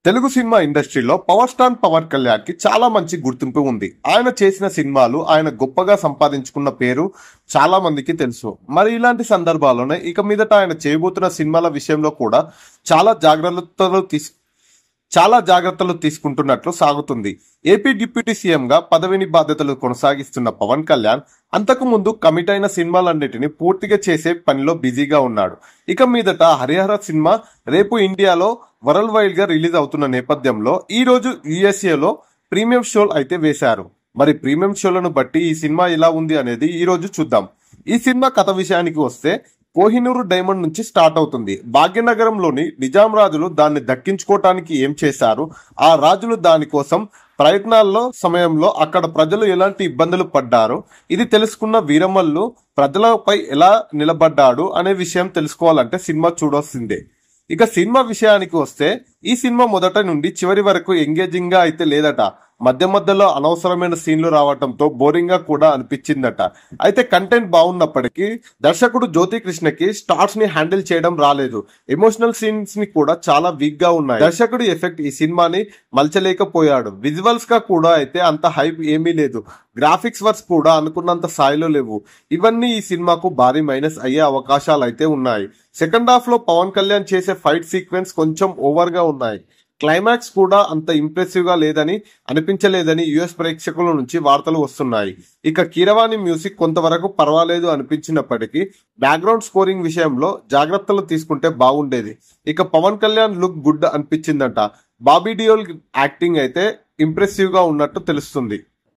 Telugu cinema ఇండస్ట్రీలో power star Pawan Kalyan కి చాలా మంచి గుర్తింపు ఉంది. ఆయన చేసిన సినిమాలు, ఆయన గొప్పగా సంపాదించుకున్న పేరు చాలా మందికి తెలుసు. మరి ఇలాంటి సందర్భాల్లోనే ఇక మీదట ఆయన చేయబోతున్న సినిమాల విషయంలో కూడా చాలా జాగ్రత్తలు తీసుకుంటున్నట్లు సాగుతుంది. ఏపీ డిప్యూటీ సీఎం గా పదవిని బాధ్యతలు కొనసాగిస్తున్న పవన్ కళ్యాణ్ అంతకు ముందు కమిట్ అయిన సినిమాలన్నిటిని పూర్తిగా చేసే పనిలో బిజీగా ఉన్నాడు. ఇక మీదట హరిహర సినిమా రేపు ఇండియాలో వరల్డ్ వైడ్ గా రిలీజ్ అవుతున్న నేపథ్యంలో ఈ రోజు యుఎస్ఏలో ప్రీమియం షోలు అయితే వేశారు. మరి ప్రీమియం షోలను బట్టి ఈ సినిమా ఎలా ఉంది అనేది ఈ రోజు చూద్దాం. ఈ సినిమా కథ విషయానికి వస్తే కోహినూరు డైమండ్ నుంచి స్టార్ట్ అవుతుంది. భాగ్యనగరంలోని నిజాం రాజులు దాన్ని దక్కించుకోవటానికి ఏం చేశారు, ఆ రాజులు దానికోసం ప్రయత్నాల్లో సమయంలో అక్కడ ప్రజలు ఎలాంటి ఇబ్బందులు పడ్డారు, ఇది తెలుసుకున్న వీరమల్లు ప్రజలపై ఎలా నిలబడ్డాడు అనే విషయం తెలుసుకోవాలంటే సినిమా చూడాల్సిందే. ఇక సినిమా విషయానికి వస్తే ఈ సినిమా మొదట నుండి చివరి వరకు ఎంగేజింగ్ గా అయితే లేదట. మధ్య మధ్యలో అనవసరమైన సీన్లు రావటంతో బోరింగ్ గా కూడా అనిపించిందట. అయితే కంటెంట్ బాగున్నప్పటికీ దర్శకుడు జ్యోతి కృష్ణకి స్టార్స్ ని హ్యాండిల్ చేయడం రాలేదు. ఎమోషనల్ సీన్స్ ని కూడా చాలా వీక్ గా ఉన్నాయి. దర్శకుడి ఎఫెక్ట్ ఈ సినిమాని మలచలేకపోయాడు. విజువల్స్ గా కూడా అయితే అంత హైప్ ఏమీ లేదు. గ్రాఫిక్స్ వర్క్స్ కూడా అనుకున్నంత స్థాయిలో లేవు. ఇవన్నీ ఈ సినిమాకు భారీ మైనస్ అయ్యే అవకాశాలు అయితే ఉన్నాయి. సెకండ్ హాఫ్ లో పవన్ కళ్యాణ్ చేసే ఫైట్ సీక్వెన్స్ కొంచెం ఓవర్ గా ఉన్నాయి. క్లైమాక్స్ కూడా అంత ఇంప్రెసివ్ గా లేదని అనిపించలేదని యుఎస్ ప్రేక్షకుల నుంచి వార్తలు వస్తున్నాయి. ఇక కీరవాణి మ్యూజిక్ కొంతవరకు పర్వాలేదు అనిపించినప్పటికీ బ్యాక్గ్రౌండ్ స్కోరింగ్ విషయంలో జాగ్రత్తలు తీసుకుంటే బాగుండేది. ఇక పవన్ కళ్యాణ్ లుక్ గుడ్ అనిపించిందట. బాబీ డియోల్ యాక్టింగ్ అయితే ఇంప్రెసివ్ గా ఉన్నట్టు తెలుస్తుంది.